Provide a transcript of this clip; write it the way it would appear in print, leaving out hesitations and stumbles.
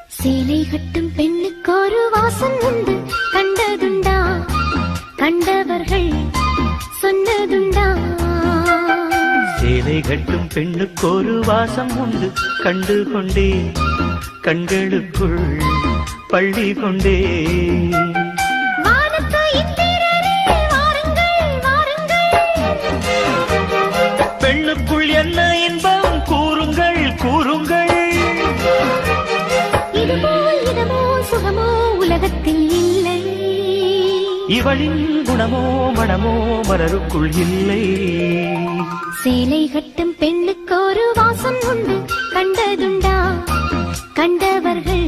சேலை கட்டும் பெண்ணுக்கு ஒரு வாசம் உண்டு, கண்டதுண்டா? கண்டவர்கள் சொன்னதுண்டா? சேலை கட்டும் பெண்ணுக்கு ஒரு வாசம் உண்டு, கண்டு கொண்டே கண்களுக்குள் பள்ளி கொண்டே. பெண்ணுக்குள் என்ன இன்பம் கூறுங்கள் கூறுங்கள். இதமோ சுகமோ உலகத்தில் இல்லை, இவளின் குணமோ மனமோ மலருக்குள் இல்லை. சேலை கட்டும் பெண்ணுக்கு ஒரு வாசம் உண்டு, கண்டதுண்டா? கண்டவர்கள்